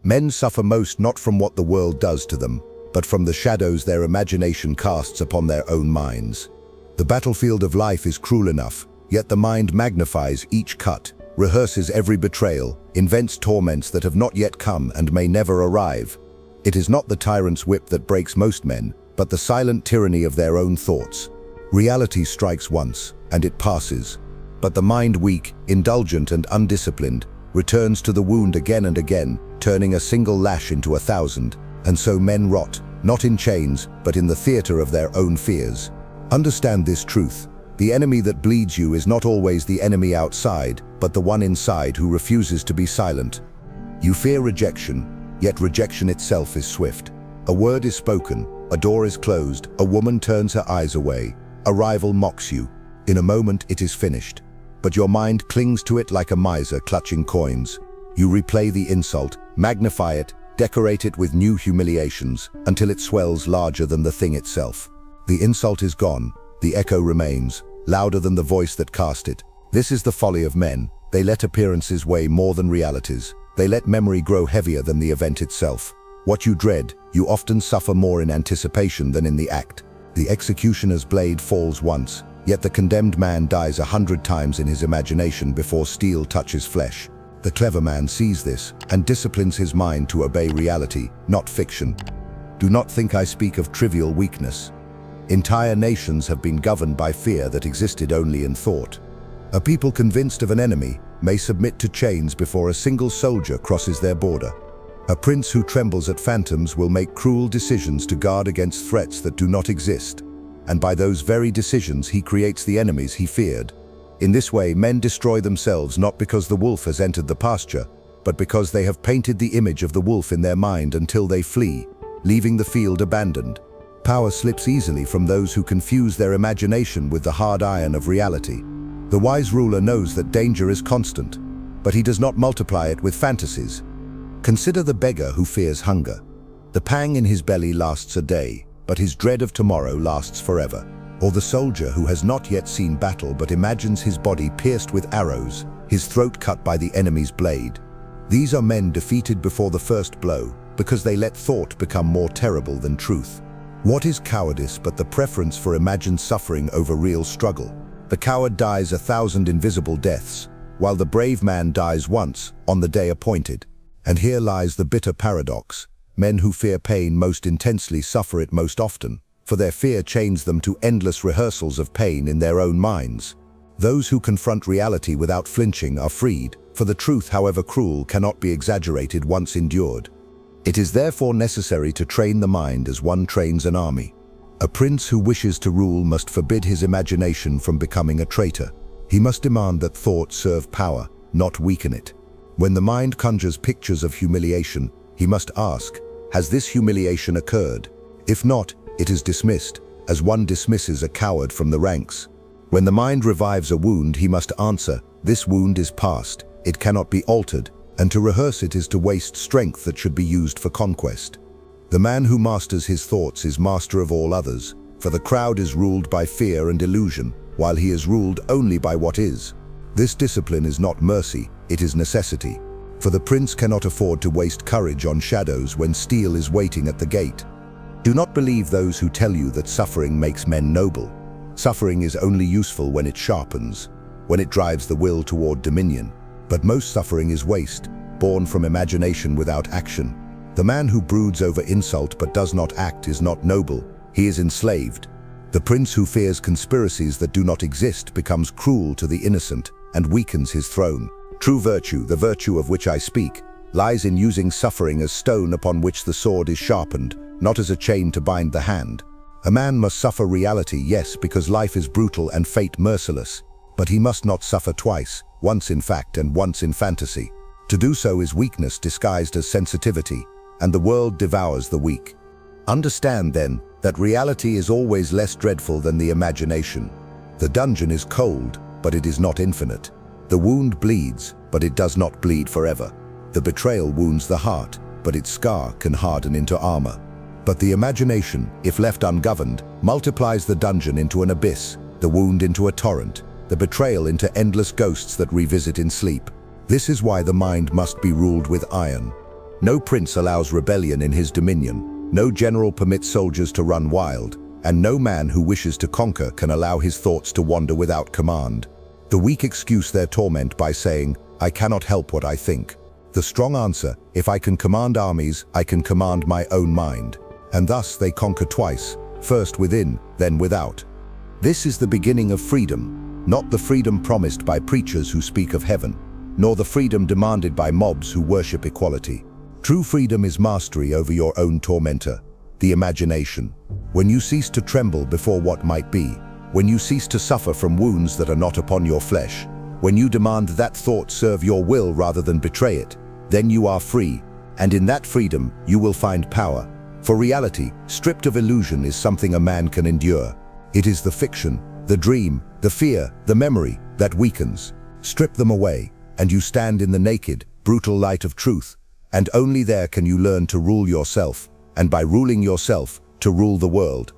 Men suffer most not from what the world does to them, but from the shadows their imagination casts upon their own minds. The battlefield of life is cruel enough, yet the mind magnifies each cut, rehearses every betrayal, invents torments that have not yet come and may never arrive. It is not the tyrant's whip that breaks most men, but the silent tyranny of their own thoughts. Reality strikes once, and it passes. But the mind weak, indulgent and undisciplined, returns to the wound again and again, turning a single lash into 1,000, and so men rot, not in chains, but in the theater of their own fears. Understand this truth: the enemy that bleeds you is not always the enemy outside, but the one inside who refuses to be silent. You fear rejection, yet rejection itself is swift. A word is spoken, a door is closed, a woman turns her eyes away, a rival mocks you. In a moment it is finished, but your mind clings to it like a miser clutching coins. You replay the insult, magnify it, decorate it with new humiliations, until it swells larger than the thing itself. The insult is gone, the echo remains, louder than the voice that cast it. This is the folly of men. They let appearances weigh more than realities. They let memory grow heavier than the event itself. What you dread, you often suffer more in anticipation than in the act. The executioner's blade falls once, yet the condemned man dies 100 times in his imagination before steel touches flesh. The clever man sees this and disciplines his mind to obey reality, not fiction. Do not think I speak of trivial weakness. Entire nations have been governed by fear that existed only in thought. A people convinced of an enemy may submit to chains before a single soldier crosses their border. A prince who trembles at phantoms will make cruel decisions to guard against threats that do not exist, and by those very decisions he creates the enemies he feared. In this way, men destroy themselves not because the wolf has entered the pasture, but because they have painted the image of the wolf in their mind until they flee, leaving the field abandoned. Power slips easily from those who confuse their imagination with the hard iron of reality. The wise ruler knows that danger is constant, but he does not multiply it with fantasies. Consider the beggar who fears hunger. The pang in his belly lasts a day, but his dread of tomorrow lasts forever. Or the soldier who has not yet seen battle but imagines his body pierced with arrows, his throat cut by the enemy's blade. These are men defeated before the first blow, because they let thought become more terrible than truth. What is cowardice but the preference for imagined suffering over real struggle? The coward dies 1,000 invisible deaths, while the brave man dies once, on the day appointed. And here lies the bitter paradox. Men who fear pain most intensely suffer it most often, for their fear chains them to endless rehearsals of pain in their own minds. Those who confront reality without flinching are freed, for the truth, however cruel, cannot be exaggerated once endured. It is therefore necessary to train the mind as one trains an army. A prince who wishes to rule must forbid his imagination from becoming a traitor. He must demand that thought serve power, not weaken it. When the mind conjures pictures of humiliation, he must ask, has this humiliation occurred? If not, it is dismissed, as one dismisses a coward from the ranks. When the mind revives a wound, he must answer, this wound is past, it cannot be altered, and to rehearse it is to waste strength that should be used for conquest. The man who masters his thoughts is master of all others, for the crowd is ruled by fear and illusion, while he is ruled only by what is. This discipline is not mercy, it is necessity, for the prince cannot afford to waste courage on shadows when steel is waiting at the gate. Do not believe those who tell you that suffering makes men noble. Suffering is only useful when it sharpens, when it drives the will toward dominion. But most suffering is waste, born from imagination without action. The man who broods over insult but does not act is not noble, he is enslaved. The prince who fears conspiracies that do not exist becomes cruel to the innocent and weakens his throne. True virtue, the virtue of which I speak, lies in using suffering as stone upon which the sword is sharpened, not as a chain to bind the hand. A man must suffer reality, yes, because life is brutal and fate merciless, but he must not suffer twice, once in fact and once in fantasy. To do so is weakness disguised as sensitivity, and the world devours the weak. Understand, then, that reality is always less dreadful than the imagination. The dungeon is cold, but it is not infinite. The wound bleeds, but it does not bleed forever. The betrayal wounds the heart, but its scar can harden into armor. But the imagination, if left ungoverned, multiplies the dungeon into an abyss, the wound into a torrent, the betrayal into endless ghosts that revisit in sleep. This is why the mind must be ruled with iron. No prince allows rebellion in his dominion, no general permits soldiers to run wild, and no man who wishes to conquer can allow his thoughts to wander without command. The weak excuse their torment by saying, "I cannot help what I think." The strong answer, "If I can command armies, I can command my own mind." And thus they conquer twice, first within, then without. This is the beginning of freedom, not the freedom promised by preachers who speak of heaven, nor the freedom demanded by mobs who worship equality. True freedom is mastery over your own tormentor, the imagination. When you cease to tremble before what might be, when you cease to suffer from wounds that are not upon your flesh, when you demand that thought serve your will rather than betray it, then you are free, and in that freedom you will find power. For reality, stripped of illusion, is something a man can endure. It is the fiction, the dream, the fear, the memory that weakens. Strip them away, and you stand in the naked, brutal light of truth, and only there can you learn to rule yourself, and by ruling yourself, to rule the world.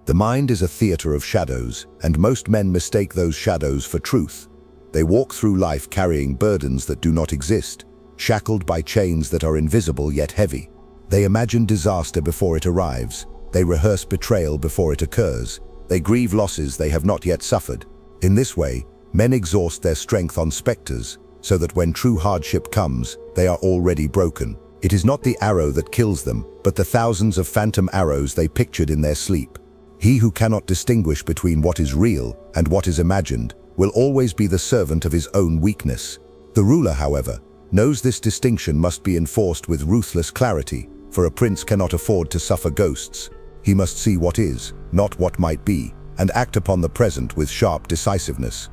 The mind is a theater of shadows, and most men mistake those shadows for truth. They walk through life carrying burdens that do not exist, shackled by chains that are invisible yet heavy. They imagine disaster before it arrives. They rehearse betrayal before it occurs. They grieve losses they have not yet suffered. In this way, men exhaust their strength on specters, so that when true hardship comes, they are already broken. It is not the arrow that kills them, but the thousands of phantom arrows they pictured in their sleep. He who cannot distinguish between what is real and what is imagined will always be the servant of his own weakness. The ruler, however, knows this distinction must be enforced with ruthless clarity, for a prince cannot afford to suffer ghosts. He must see what is, not what might be, and act upon the present with sharp decisiveness.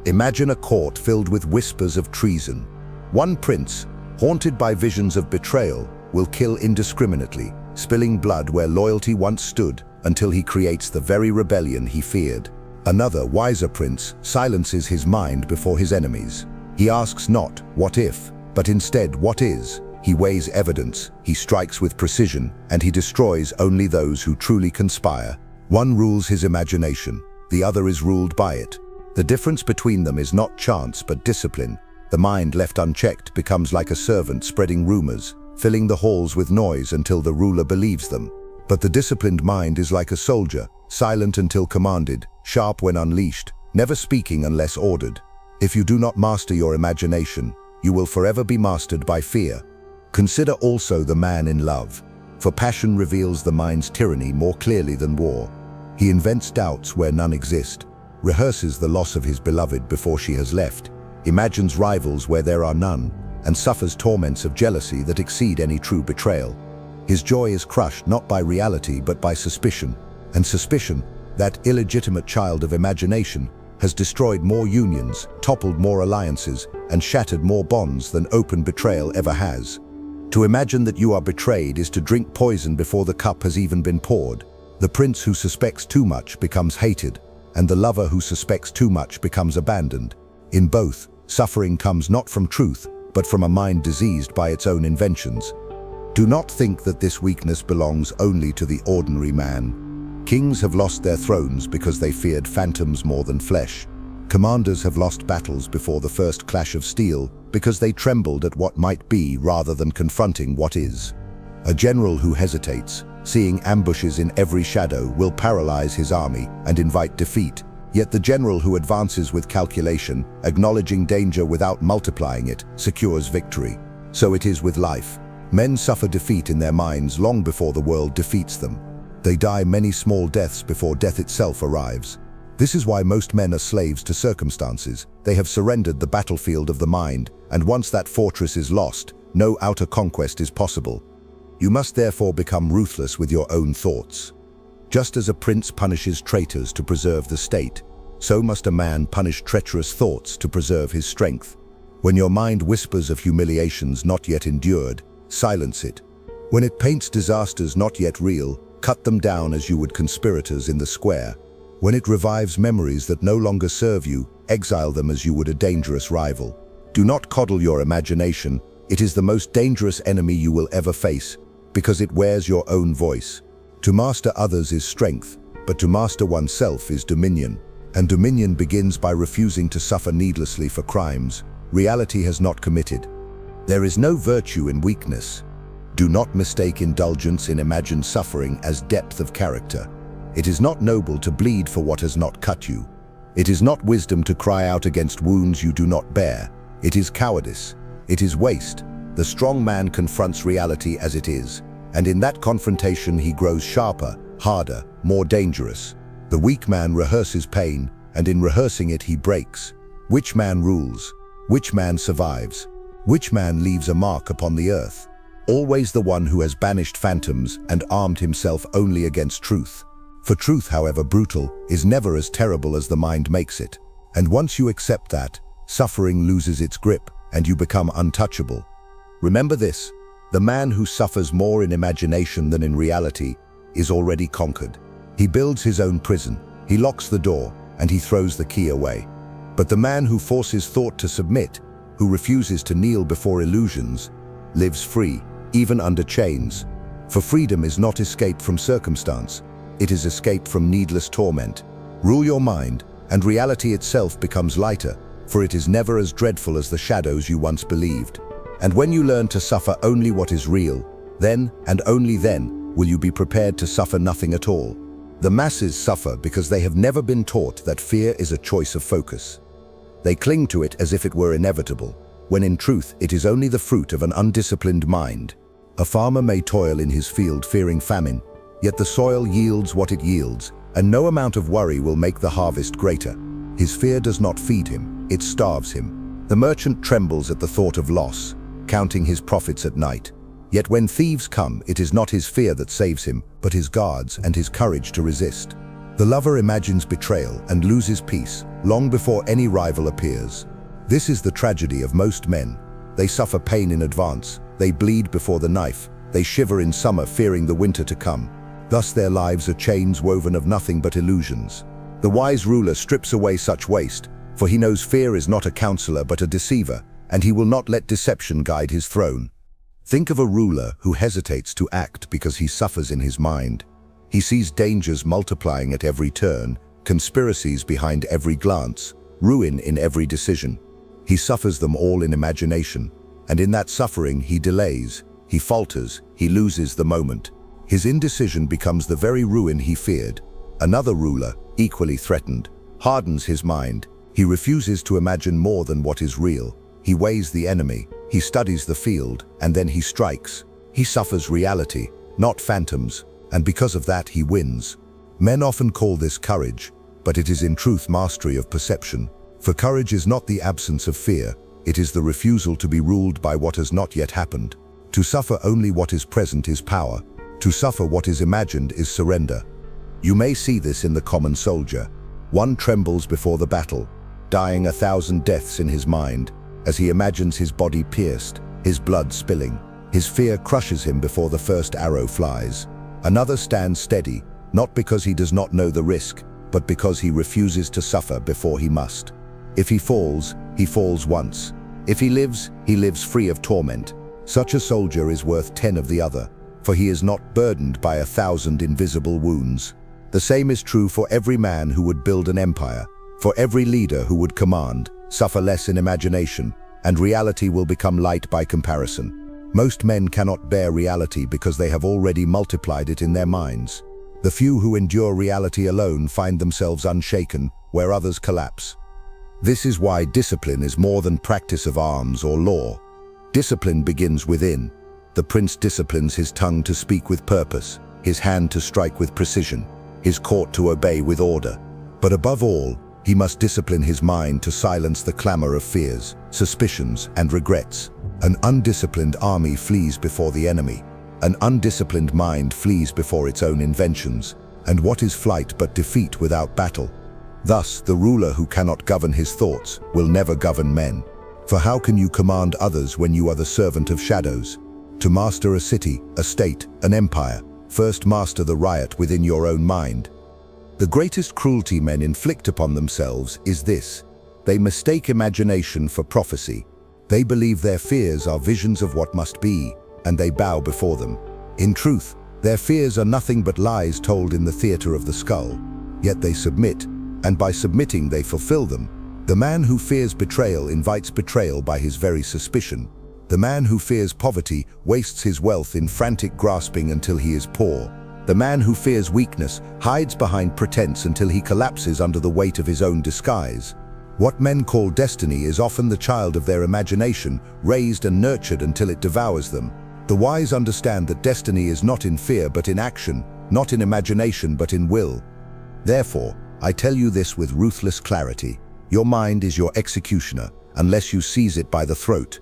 Imagine a court filled with whispers of treason. One prince, haunted by visions of betrayal, will kill indiscriminately, spilling blood where loyalty once stood, until he creates the very rebellion he feared. Another, wiser prince silences his mind before his enemies. He asks not, "What if?" but instead, "What is?" He weighs evidence, he strikes with precision, and he destroys only those who truly conspire. One rules his imagination, the other is ruled by it. The difference between them is not chance but discipline. The mind left unchecked becomes like a servant spreading rumors, filling the halls with noise until the ruler believes them. But the disciplined mind is like a soldier, silent until commanded, sharp when unleashed, never speaking unless ordered. If you do not master your imagination, you will forever be mastered by fear. Consider also the man in love, for passion reveals the mind's tyranny more clearly than war. He invents doubts where none exist, rehearses the loss of his beloved before she has left, imagines rivals where there are none, and suffers torments of jealousy that exceed any true betrayal. His joy is crushed not by reality but by suspicion, and suspicion, that illegitimate child of imagination, has destroyed more unions, toppled more alliances, and shattered more bonds than open betrayal ever has. To imagine that you are betrayed is to drink poison before the cup has even been poured. The prince who suspects too much becomes hated, and the lover who suspects too much becomes abandoned. In both, suffering comes not from truth, but from a mind diseased by its own inventions. Do not think that this weakness belongs only to the ordinary man. Kings have lost their thrones because they feared phantoms more than flesh. Commanders have lost battles before the first clash of steel because they trembled at what might be rather than confronting what is. A general who hesitates, seeing ambushes in every shadow, will paralyze his army and invite defeat. Yet the general who advances with calculation, acknowledging danger without multiplying it, secures victory. So it is with life. Men suffer defeat in their minds long before the world defeats them. They die many small deaths before death itself arrives. This is why most men are slaves to circumstances. They have surrendered the battlefield of the mind, and once that fortress is lost, no outer conquest is possible. You must therefore become ruthless with your own thoughts. Just as a prince punishes traitors to preserve the state, so must a man punish treacherous thoughts to preserve his strength. When your mind whispers of humiliations not yet endured, silence it. When it paints disasters not yet real, cut them down as you would conspirators in the square. When it revives memories that no longer serve you, exile them as you would a dangerous rival. Do not coddle your imagination. It is the most dangerous enemy you will ever face, because it wears your own voice. To master others is strength, but to master oneself is dominion. And dominion begins by refusing to suffer needlessly for crimes reality has not committed. There is no virtue in weakness. Do not mistake indulgence in imagined suffering as depth of character. It is not noble to bleed for what has not cut you. It is not wisdom to cry out against wounds you do not bear. It is cowardice. It is waste. The strong man confronts reality as it is, and in that confrontation he grows sharper, harder, more dangerous. The weak man rehearses pain, and in rehearsing it he breaks. Which man rules? Which man survives? Which man leaves a mark upon the earth? Always the one who has banished phantoms and armed himself only against truth. For truth, however brutal, is never as terrible as the mind makes it. And once you accept that, suffering loses its grip and you become untouchable. Remember this: the man who suffers more in imagination than in reality is already conquered. He builds his own prison, he locks the door, and he throws the key away. But the man who forces thought to submit, who refuses to kneel before illusions, lives free, even under chains. For freedom is not escape from circumstance, it is escape from needless torment. Rule your mind, and reality itself becomes lighter, for it is never as dreadful as the shadows you once believed. And when you learn to suffer only what is real, then, and only then, will you be prepared to suffer nothing at all. The masses suffer because they have never been taught that fear is a choice of focus. They cling to it as if it were inevitable, when in truth it is only the fruit of an undisciplined mind. A farmer may toil in his field fearing famine, yet the soil yields what it yields, and no amount of worry will make the harvest greater. His fear does not feed him, it starves him. The merchant trembles at the thought of loss, counting his profits at night. Yet when thieves come, it is not his fear that saves him, but his guards and his courage to resist. The lover imagines betrayal and loses peace long before any rival appears. This is the tragedy of most men. They suffer pain in advance, they bleed before the knife, they shiver in summer fearing the winter to come. Thus their lives are chains woven of nothing but illusions. The wise ruler strips away such waste, for he knows fear is not a counselor but a deceiver, and he will not let deception guide his throne. Think of a ruler who hesitates to act because he suffers in his mind. He sees dangers multiplying at every turn, conspiracies behind every glance, ruin in every decision. He suffers them all in imagination, and in that suffering he delays, he falters, he loses the moment. His indecision becomes the very ruin he feared. Another ruler, equally threatened, hardens his mind. He refuses to imagine more than what is real. He weighs the enemy, he studies the field, and then he strikes. He suffers reality, not phantoms, and because of that he wins. Men often call this courage, but it is in truth mastery of perception. For courage is not the absence of fear, it is the refusal to be ruled by what has not yet happened. To suffer only what is present is power. To suffer what is imagined is surrender. You may see this in the common soldier. One trembles before the battle, dying 1,000 deaths in his mind, as he imagines his body pierced, his blood spilling. His fear crushes him before the first arrow flies. Another stands steady, not because he does not know the risk, but because he refuses to suffer before he must. If he falls once. If he lives free of torment. Such a soldier is worth 10 of the other, for he is not burdened by 1,000 invisible wounds. The same is true for every man who would build an empire, for every leader who would command. Suffer less in imagination, and reality will become light by comparison. Most men cannot bear reality because they have already multiplied it in their minds. The few who endure reality alone find themselves unshaken, where others collapse. This is why discipline is more than practice of arms or law. Discipline begins within. The prince disciplines his tongue to speak with purpose, his hand to strike with precision, his court to obey with order. But above all, he must discipline his mind to silence the clamor of fears, suspicions, and regrets. An undisciplined army flees before the enemy. An undisciplined mind flees before its own inventions. And what is flight but defeat without battle? Thus, the ruler who cannot govern his thoughts will never govern men. For how can you command others when you are the servant of shadows? To master a city, a state, an empire, first master the riot within your own mind. The greatest cruelty men inflict upon themselves is this: they mistake imagination for prophecy. They believe their fears are visions of what must be, and they bow before them. In truth, their fears are nothing but lies told in the theater of the skull. Yet they submit, and by submitting they fulfill them. The man who fears betrayal invites betrayal by his very suspicion. The man who fears poverty wastes his wealth in frantic grasping until he is poor. The man who fears weakness hides behind pretense until he collapses under the weight of his own disguise. What men call destiny is often the child of their imagination, raised and nurtured until it devours them. The wise understand that destiny is not in fear but in action, not in imagination but in will. Therefore, I tell you this with ruthless clarity. Your mind is your executioner, unless you seize it by the throat.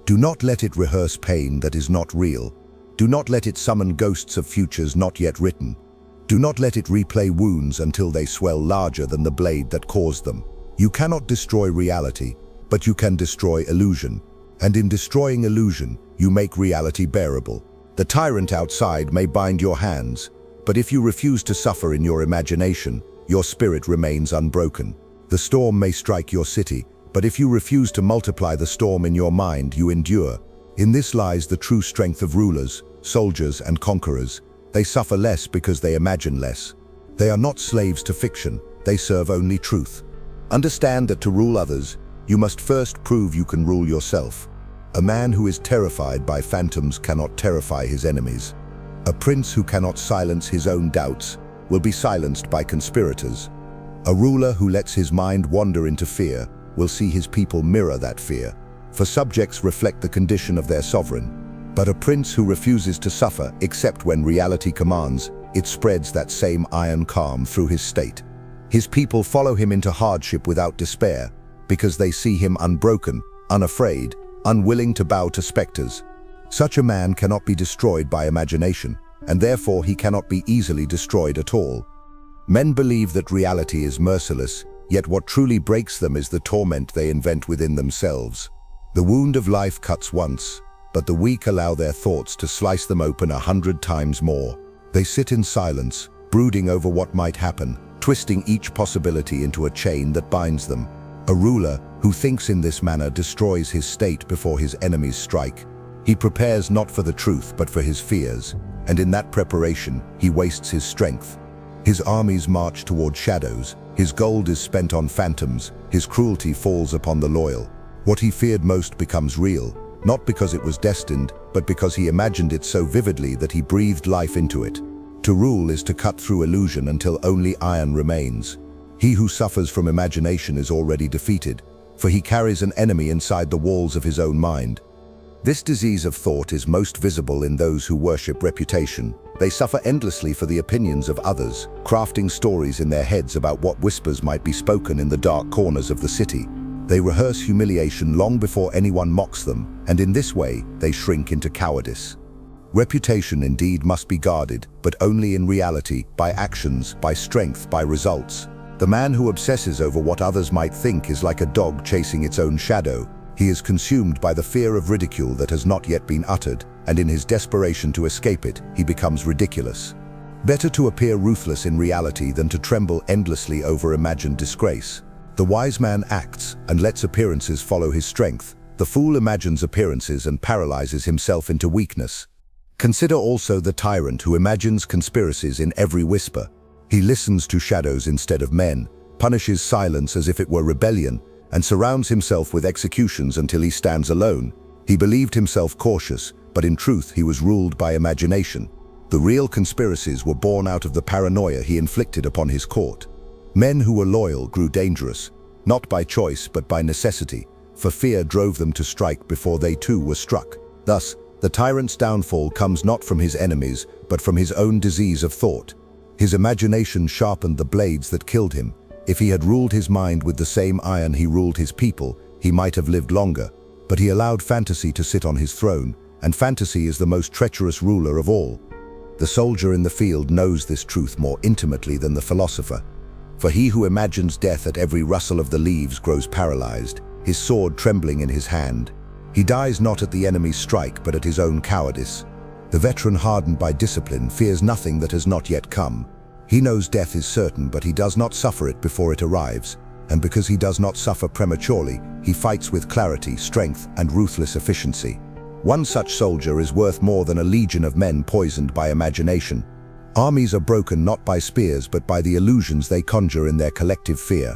Do not let it rehearse pain that is not real. Do not let it summon ghosts of futures not yet written. Do not let it replay wounds until they swell larger than the blade that caused them. You cannot destroy reality, but you can destroy illusion. And in destroying illusion, you make reality bearable. The tyrant outside may bind your hands, but if you refuse to suffer in your imagination, your spirit remains unbroken. The storm may strike your city, but if you refuse to multiply the storm in your mind, you endure. In this lies the true strength of rulers, soldiers, and conquerors. They suffer less because they imagine less. They are not slaves to fiction, they serve only truth. Understand that to rule others, you must first prove you can rule yourself. A man who is terrified by phantoms cannot terrify his enemies. A prince who cannot silence his own doubts will be silenced by conspirators. A ruler who lets his mind wander into fear will see his people mirror that fear, for subjects reflect the condition of their sovereign. But a prince who refuses to suffer except when reality commands, it spreads that same iron calm through his state. His people follow him into hardship without despair, because they see him unbroken, unafraid, unwilling to bow to specters. Such a man cannot be destroyed by imagination, and therefore he cannot be easily destroyed at all. Men believe that reality is merciless, yet what truly breaks them is the torment they invent within themselves. The wound of life cuts once, but the weak allow their thoughts to slice them open 100 times more. They sit in silence, brooding over what might happen, twisting each possibility into a chain that binds them. A ruler who thinks in this manner destroys his state before his enemies strike. He prepares not for the truth but for his fears, and in that preparation he wastes his strength. His armies march toward shadows, his gold is spent on phantoms, his cruelty falls upon the loyal. What he feared most becomes real, not because it was destined, but because he imagined it so vividly that he breathed life into it. To rule is to cut through illusion until only iron remains. He who suffers from imagination is already defeated, for he carries an enemy inside the walls of his own mind. This disease of thought is most visible in those who worship reputation. They suffer endlessly for the opinions of others, crafting stories in their heads about what whispers might be spoken in the dark corners of the city. They rehearse humiliation long before anyone mocks them, and in this way, they shrink into cowardice. Reputation indeed must be guarded, but only in reality, by actions, by strength, by results. The man who obsesses over what others might think is like a dog chasing its own shadow. He is consumed by the fear of ridicule that has not yet been uttered, and in his desperation to escape it, he becomes ridiculous. Better to appear ruthless in reality than to tremble endlessly over imagined disgrace. The wise man acts and lets appearances follow his strength. The fool imagines appearances and paralyzes himself into weakness. Consider also the tyrant who imagines conspiracies in every whisper. He listens to shadows instead of men, punishes silence as if it were rebellion, and surrounds himself with executions until he stands alone. He believed himself cautious, but in truth he was ruled by imagination. The real conspiracies were born out of the paranoia he inflicted upon his court. Men who were loyal grew dangerous, not by choice but by necessity, for fear drove them to strike before they too were struck. Thus, the tyrant's downfall comes not from his enemies, but from his own disease of thought. His imagination sharpened the blades that killed him. If he had ruled his mind with the same iron he ruled his people, he might have lived longer. But he allowed fantasy to sit on his throne, and fantasy is the most treacherous ruler of all. The soldier in the field knows this truth more intimately than the philosopher. For he who imagines death at every rustle of the leaves grows paralyzed, his sword trembling in his hand. He dies not at the enemy's strike, but at his own cowardice. The veteran hardened by discipline fears nothing that has not yet come. He knows death is certain, but he does not suffer it before it arrives. And because he does not suffer prematurely, he fights with clarity, strength, and ruthless efficiency. One such soldier is worth more than a legion of men poisoned by imagination. Armies are broken not by spears, but by the illusions they conjure in their collective fear.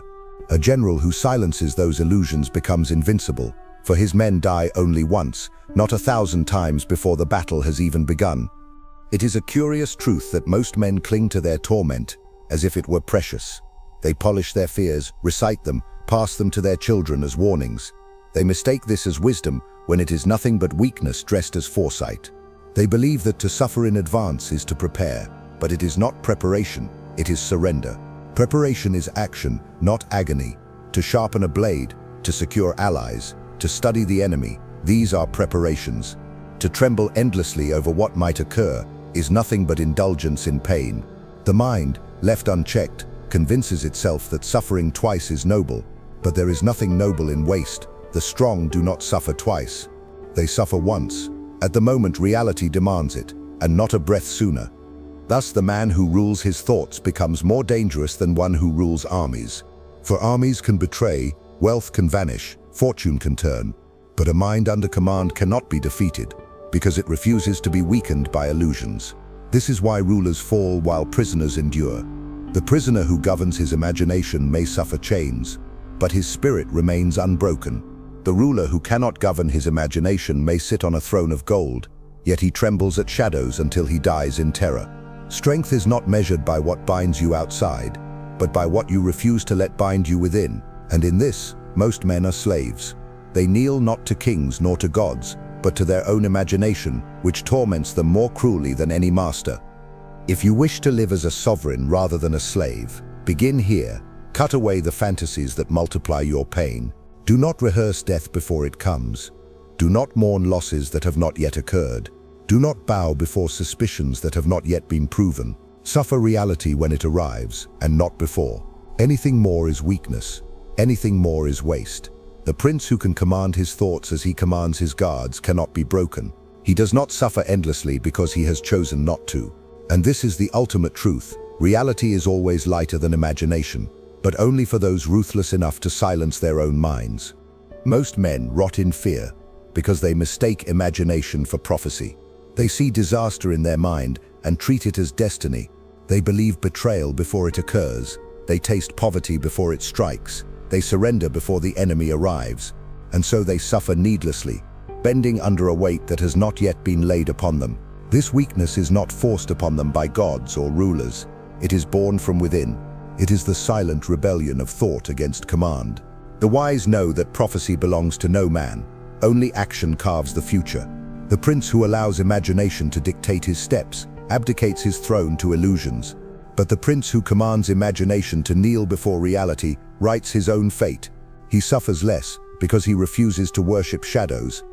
A general who silences those illusions becomes invincible, for his men die only once, not 1,000 times before the battle has even begun. It is a curious truth that most men cling to their torment as if it were precious. They polish their fears, recite them, pass them to their children as warnings. They mistake this as wisdom when it is nothing but weakness dressed as foresight. They believe that to suffer in advance is to prepare, but it is not preparation, it is surrender. Preparation is action, not agony. To sharpen a blade, to secure allies, to study the enemy, these are preparations. To tremble endlessly over what might occur is nothing but indulgence in pain. The mind, left unchecked, convinces itself that suffering twice is noble, but there is nothing noble in waste. The strong do not suffer twice. They suffer once. At the moment reality demands it, and not a breath sooner. Thus the man who rules his thoughts becomes more dangerous than one who rules armies. For armies can betray, wealth can vanish, fortune can turn, but a mind under command cannot be defeated, because it refuses to be weakened by illusions. This is why rulers fall while prisoners endure. The prisoner who governs his imagination may suffer chains, but his spirit remains unbroken. The ruler who cannot govern his imagination may sit on a throne of gold, yet he trembles at shadows until he dies in terror. Strength is not measured by what binds you outside, but by what you refuse to let bind you within, and in this, most men are slaves. They kneel not to kings nor to gods, but to their own imagination, which torments them more cruelly than any master. If you wish to live as a sovereign rather than a slave, begin here. Cut away the fantasies that multiply your pain. Do not rehearse death before it comes. Do not mourn losses that have not yet occurred. Do not bow before suspicions that have not yet been proven. Suffer reality when it arrives, and not before. Anything more is weakness. Anything more is waste. The prince who can command his thoughts as he commands his guards cannot be broken. He does not suffer endlessly because he has chosen not to. And this is the ultimate truth. Reality is always lighter than imagination, but only for those ruthless enough to silence their own minds. Most men rot in fear because they mistake imagination for prophecy. They see disaster in their mind and treat it as destiny. They believe betrayal before it occurs. They taste poverty before it strikes. They surrender before the enemy arrives. And so they suffer needlessly, bending under a weight that has not yet been laid upon them. This weakness is not forced upon them by gods or rulers. It is born from within. It is the silent rebellion of thought against command. The wise know that prophecy belongs to no man. Only action carves the future. The prince who allows imagination to dictate his steps abdicates his throne to illusions. But the prince who commands imagination to kneel before reality writes his own fate. He suffers less because he refuses to worship shadows.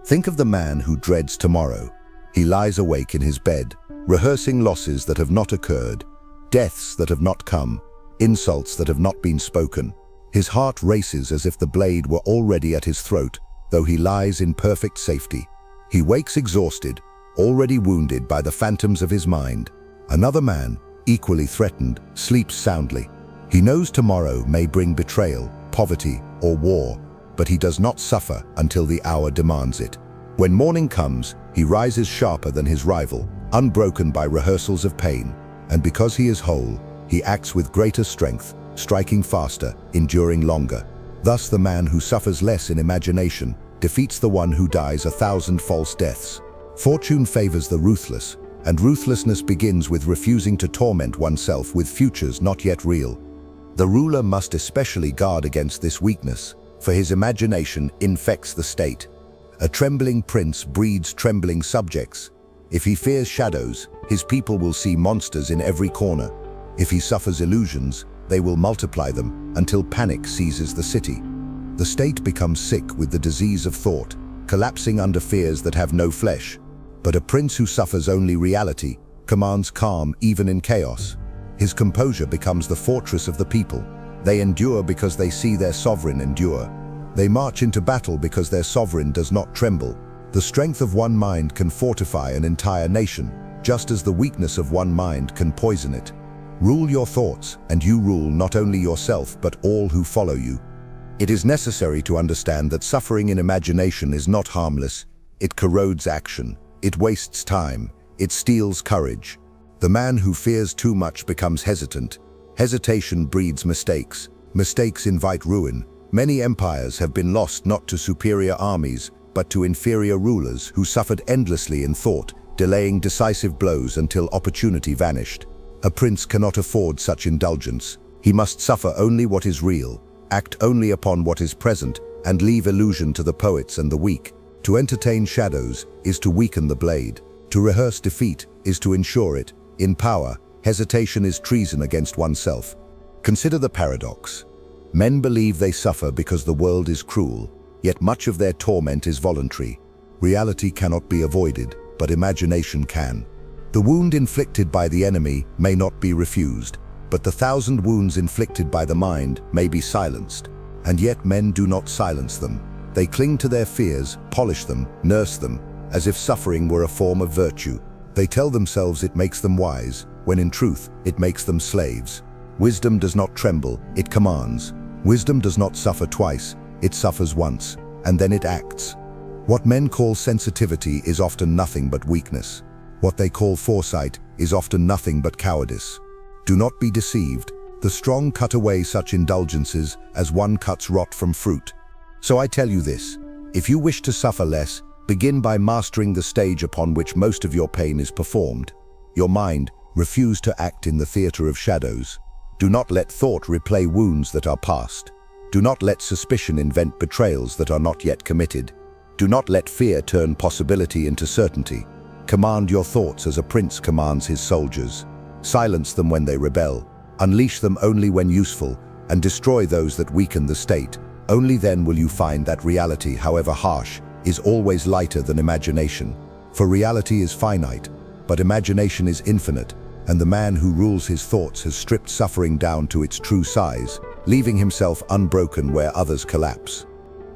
Think of the man who dreads tomorrow. He lies awake in his bed, rehearsing losses that have not occurred, deaths that have not come, insults that have not been spoken. His heart races as if the blade were already at his throat, though he lies in perfect safety. He wakes exhausted, already wounded by the phantoms of his mind. Another man, equally threatened, sleeps soundly. He knows tomorrow may bring betrayal, poverty, or war, but he does not suffer until the hour demands it. When morning comes, he rises sharper than his rival, unbroken by rehearsals of pain, and because he is whole, he acts with greater strength, striking faster, enduring longer. Thus the man who suffers less in imagination defeats the one who dies 1,000 false deaths. Fortune favors the ruthless, and ruthlessness begins with refusing to torment oneself with futures not yet real. The ruler must especially guard against this weakness, for his imagination infects the state. A trembling prince breeds trembling subjects. If he fears shadows, his people will see monsters in every corner. If he suffers illusions, they will multiply them until panic seizes the city. The state becomes sick with the disease of thought, collapsing under fears that have no flesh. But a prince who suffers only reality commands calm even in chaos. His composure becomes the fortress of the people. They endure because they see their sovereign endure. They march into battle because their sovereign does not tremble. The strength of one mind can fortify an entire nation, just as the weakness of one mind can poison it. Rule your thoughts, and you rule not only yourself but all who follow you. It is necessary to understand that suffering in imagination is not harmless. It corrodes action. It wastes time. It steals courage. The man who fears too much becomes hesitant. Hesitation breeds mistakes. Mistakes invite ruin. Many empires have been lost not to superior armies, but to inferior rulers who suffered endlessly in thought, delaying decisive blows until opportunity vanished. A prince cannot afford such indulgence. He must suffer only what is real, act only upon what is present, and leave illusion to the poets and the weak. To entertain shadows is to weaken the blade. To rehearse defeat is to ensure it. In power, hesitation is treason against oneself. Consider the paradox. Men believe they suffer because the world is cruel, yet much of their torment is voluntary. Reality cannot be avoided, but imagination can. The wound inflicted by the enemy may not be refused, but the 1,000 wounds inflicted by the mind may be silenced. And yet men do not silence them. They cling to their fears, polish them, nurse them, as if suffering were a form of virtue. They tell themselves it makes them wise, when in truth it makes them slaves. Wisdom does not tremble, it commands. Wisdom does not suffer twice, it suffers once, and then it acts. What men call sensitivity is often nothing but weakness. What they call foresight is often nothing but cowardice. Do not be deceived. The strong cut away such indulgences as one cuts rot from fruit. So I tell you this, if you wish to suffer less, begin by mastering the stage upon which most of your pain is performed. Your mind, refuse to act in the theater of shadows. Do not let thought replay wounds that are past. Do not let suspicion invent betrayals that are not yet committed. Do not let fear turn possibility into certainty. Command your thoughts as a prince commands his soldiers. Silence them when they rebel. Unleash them only when useful, and destroy those that weaken the state. Only then will you find that reality, however harsh, is always lighter than imagination. For reality is finite, but imagination is infinite, and the man who rules his thoughts has stripped suffering down to its true size, leaving himself unbroken where others collapse.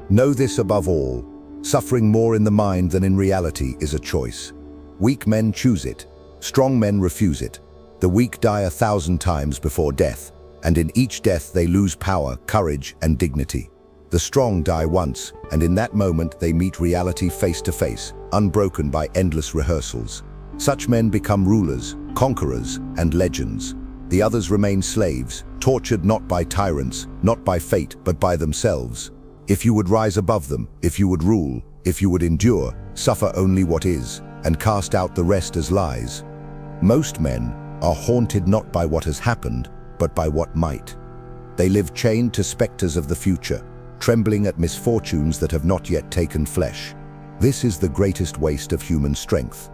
Know this above all, suffering more in the mind than in reality is a choice. Weak men choose it, strong men refuse it. The weak die 1,000 times before death, and in each death they lose power, courage, and dignity. The strong die once, and in that moment they meet reality face to face, unbroken by endless rehearsals. Such men become rulers, conquerors, and legends. The others remain slaves, tortured not by tyrants, not by fate, but by themselves. If you would rise above them, if you would rule, if you would endure, suffer only what is, and cast out the rest as lies. Most men are haunted not by what has happened, but by what might. They live chained to specters of the future, trembling at misfortunes that have not yet taken flesh. This is the greatest waste of human strength.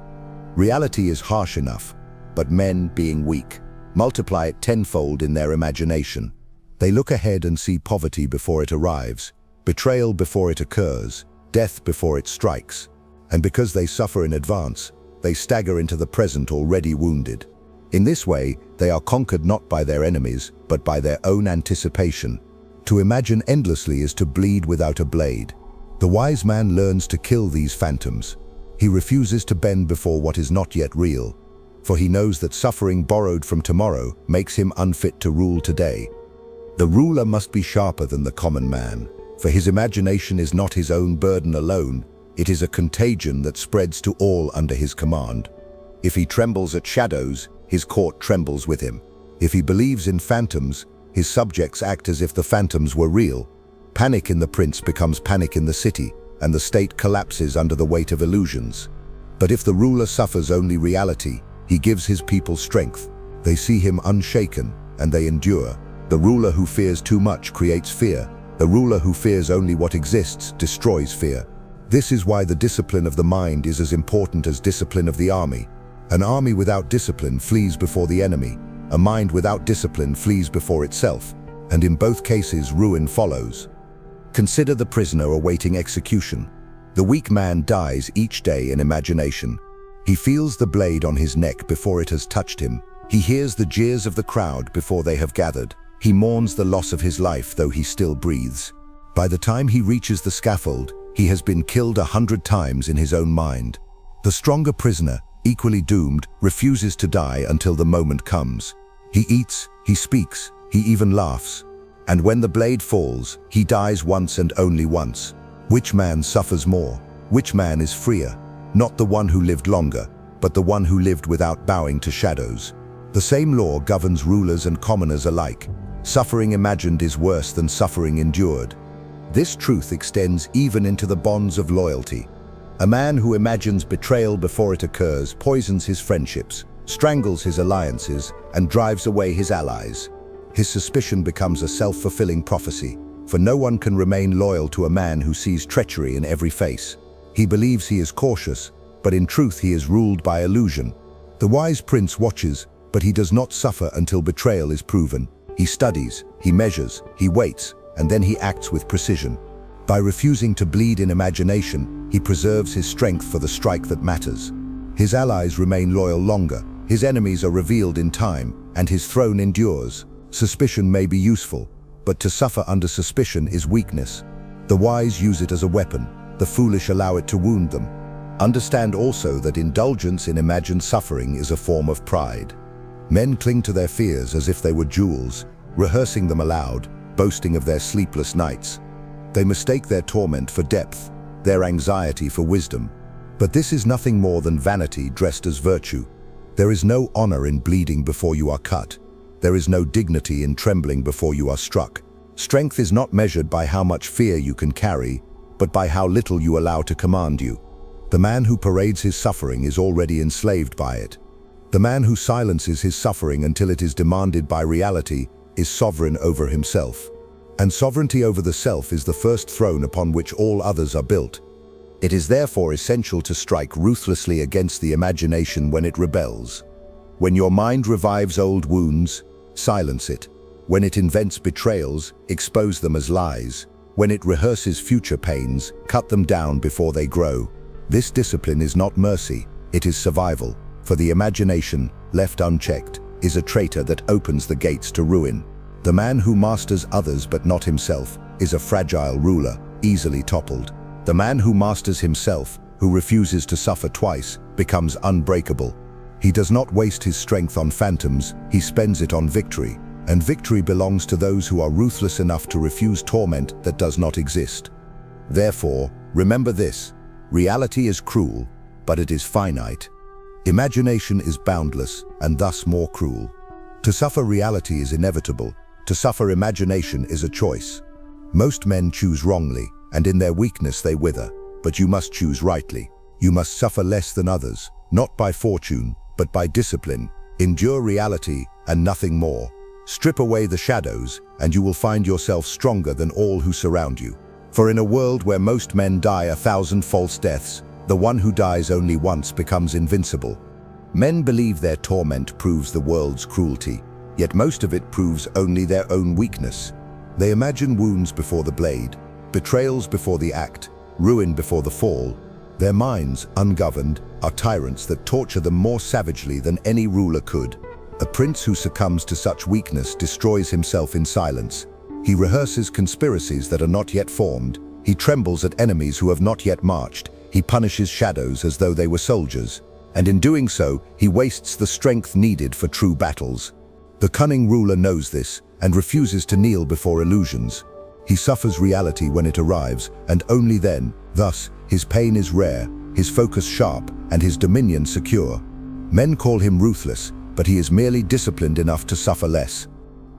Reality is harsh enough, but men, being weak, multiply it tenfold in their imagination. They look ahead and see poverty before it arrives, betrayal before it occurs, death before it strikes. And because they suffer in advance, they stagger into the present already wounded. In this way, they are conquered not by their enemies, but by their own anticipation. To imagine endlessly is to bleed without a blade. The wise man learns to kill these phantoms. He refuses to bend before what is not yet real, for he knows that suffering borrowed from tomorrow makes him unfit to rule today. The ruler must be sharper than the common man, for his imagination is not his own burden alone, it is a contagion that spreads to all under his command. If he trembles at shadows, his court trembles with him. If he believes in phantoms, his subjects act as if the phantoms were real. Panic in the prince becomes panic in the city, and the state collapses under the weight of illusions. But if the ruler suffers only reality, he gives his people strength. They see him unshaken, and they endure. The ruler who fears too much creates fear. The ruler who fears only what exists destroys fear. This is why the discipline of the mind is as important as discipline of the army. An army without discipline flees before the enemy. A mind without discipline flees before itself, and in both cases ruin follows. Consider the prisoner awaiting execution. The weak man dies each day in imagination. He feels the blade on his neck before it has touched him. He hears the jeers of the crowd before they have gathered. He mourns the loss of his life though he still breathes. By the time he reaches the scaffold, he has been killed 100 times in his own mind. The stronger prisoner, equally doomed, refuses to die until the moment comes. He eats, he speaks, he even laughs. And when the blade falls, he dies once and only once. Which man suffers more? Which man is freer? Not the one who lived longer, but the one who lived without bowing to shadows. The same law governs rulers and commoners alike. Suffering imagined is worse than suffering endured. This truth extends even into the bonds of loyalty. A man who imagines betrayal before it occurs poisons his friendships, strangles his alliances, and drives away his allies. His suspicion becomes a self-fulfilling prophecy, for no one can remain loyal to a man who sees treachery in every face. He believes he is cautious, but in truth he is ruled by illusion. The wise prince watches, but he does not suffer until betrayal is proven. He studies, he measures, he waits, and then he acts with precision. By refusing to bleed in imagination, he preserves his strength for the strike that matters. His allies remain loyal longer, his enemies are revealed in time, and his throne endures. Suspicion may be useful, but to suffer under suspicion is weakness. The wise use it as a weapon, the foolish allow it to wound them. Understand also that indulgence in imagined suffering is a form of pride. Men cling to their fears as if they were jewels, rehearsing them aloud, boasting of their sleepless nights. They mistake their torment for depth, their anxiety for wisdom. But this is nothing more than vanity dressed as virtue. There is no honor in bleeding before you are cut. There is no dignity in trembling before you are struck. Strength is not measured by how much fear you can carry, but by how little you allow to command you. The man who parades his suffering is already enslaved by it. The man who silences his suffering until it is demanded by reality is sovereign over himself. And sovereignty over the self is the first throne upon which all others are built. It is therefore essential to strike ruthlessly against the imagination when it rebels. When your mind revives old wounds, silence it. When it invents betrayals, expose them as lies. When it rehearses future pains, cut them down before they grow. This discipline is not mercy, it is survival, for the imagination, left unchecked, is a traitor that opens the gates to ruin. The man who masters others but not himself is a fragile ruler, easily toppled. The man who masters himself, who refuses to suffer twice, becomes unbreakable. He does not waste his strength on phantoms, he spends it on victory. And victory belongs to those who are ruthless enough to refuse torment that does not exist. Therefore, remember this: reality is cruel, but it is finite. Imagination is boundless, and thus more cruel. To suffer reality is inevitable. To suffer imagination is a choice. Most men choose wrongly, and in their weakness they wither. But you must choose rightly. You must suffer less than others, not by fortune, but by discipline. Endure reality and nothing more. Strip away the shadows, and you will find yourself stronger than all who surround you. For in a world where most men die 1,000 false deaths, the one who dies only once becomes invincible. Men believe their torment proves the world's cruelty, yet most of it proves only their own weakness. They imagine wounds before the blade, betrayals before the act, ruin before the fall. Their minds, ungoverned, are tyrants that torture them more savagely than any ruler could. A prince who succumbs to such weakness destroys himself in silence. He rehearses conspiracies that are not yet formed. He trembles at enemies who have not yet marched. He punishes shadows as though they were soldiers. And in doing so, he wastes the strength needed for true battles. The cunning ruler knows this and refuses to kneel before illusions. He suffers reality when it arrives, and only then. Thus, his pain is rare, his focus sharp, and his dominion secure. Men call him ruthless, but he is merely disciplined enough to suffer less.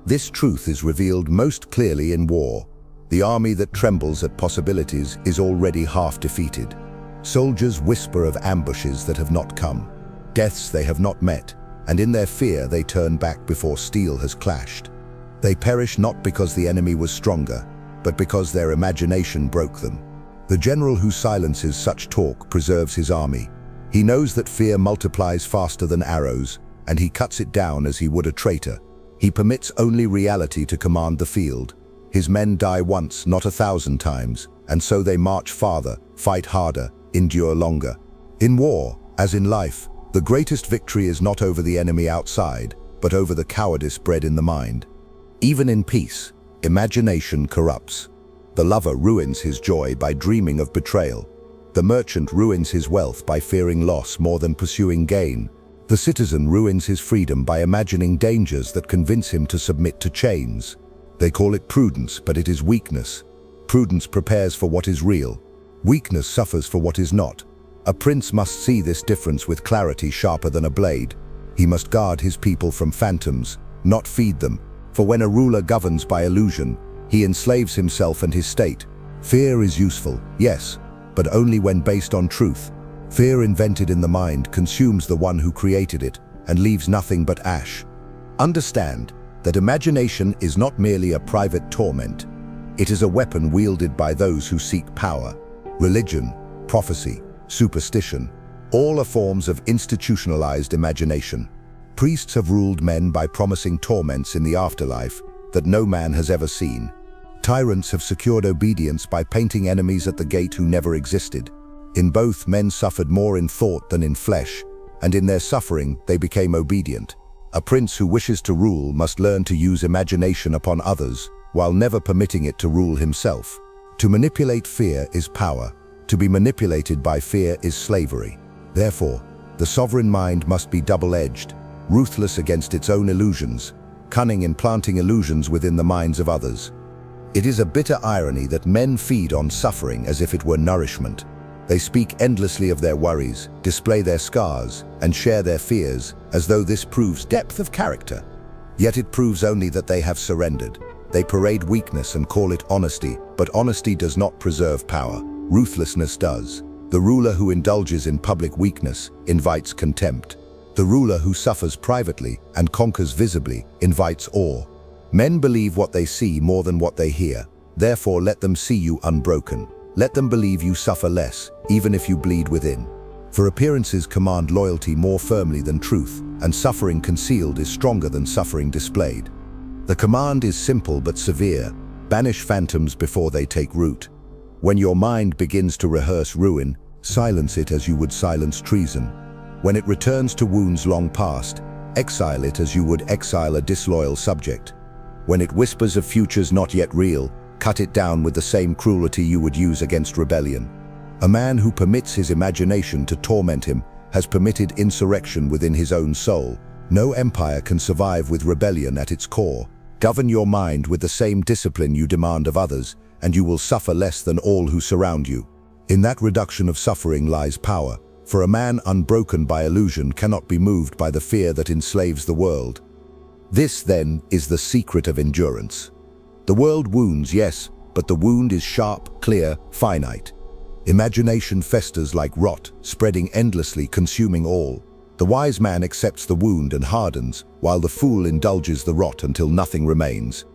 This truth is revealed most clearly in war. The army that trembles at possibilities is already half defeated. Soldiers whisper of ambushes that have not come, deaths they have not met, and in their fear they turn back before steel has clashed. They perish not because the enemy was stronger, but because their imagination broke them. The general who silences such talk preserves his army. He knows that fear multiplies faster than arrows, and he cuts it down as he would a traitor. He permits only reality to command the field. His men die once, not 1,000 times, and so they march farther, fight harder, endure longer. In war, as in life, the greatest victory is not over the enemy outside, but over the cowardice bred in the mind. Even in peace, imagination corrupts. The lover ruins his joy by dreaming of betrayal. The merchant ruins his wealth by fearing loss more than pursuing gain. The citizen ruins his freedom by imagining dangers that convince him to submit to chains. They call it prudence, but it is weakness. Prudence prepares for what is real. Weakness suffers for what is not. A prince must see this difference with clarity sharper than a blade. He must guard his people from phantoms, not feed them. For when a ruler governs by illusion, he enslaves himself and his state. Fear is useful, yes, but only when based on truth. Fear invented in the mind consumes the one who created it and leaves nothing but ash. Understand that imagination is not merely a private torment. It is a weapon wielded by those who seek power. Religion, prophecy, superstition, all are forms of institutionalized imagination. Priests have ruled men by promising torments in the afterlife that no man has ever seen. Tyrants have secured obedience by painting enemies at the gate who never existed. In both, men suffered more in thought than in flesh, and in their suffering they became obedient. A prince who wishes to rule must learn to use imagination upon others, while never permitting it to rule himself. To manipulate fear is power. To be manipulated by fear is slavery. Therefore, the sovereign mind must be double-edged, ruthless against its own illusions, cunning in planting illusions within the minds of others. It is a bitter irony that men feed on suffering as if it were nourishment. They speak endlessly of their worries, display their scars, and share their fears, as though this proves depth of character. Yet it proves only that they have surrendered. They parade weakness and call it honesty, but honesty does not preserve power. Ruthlessness does. The ruler who indulges in public weakness invites contempt. The ruler who suffers privately and conquers visibly invites awe. Men believe what they see more than what they hear. Therefore, let them see you unbroken. Let them believe you suffer less, even if you bleed within. For appearances command loyalty more firmly than truth, and suffering concealed is stronger than suffering displayed. The command is simple but severe. Banish phantoms before they take root. When your mind begins to rehearse ruin, silence it as you would silence treason. When it returns to wounds long past, exile it as you would exile a disloyal subject. When it whispers of futures not yet real, cut it down with the same cruelty you would use against rebellion. A man who permits his imagination to torment him has permitted insurrection within his own soul. No empire can survive with rebellion at its core. Govern your mind with the same discipline you demand of others, and you will suffer less than all who surround you. In that reduction of suffering lies power, for a man unbroken by illusion cannot be moved by the fear that enslaves the world. This, then, is the secret of endurance. The world wounds, yes, but the wound is sharp, clear, finite. Imagination festers like rot, spreading endlessly, consuming all. The wise man accepts the wound and hardens, while the fool indulges the rot until nothing remains.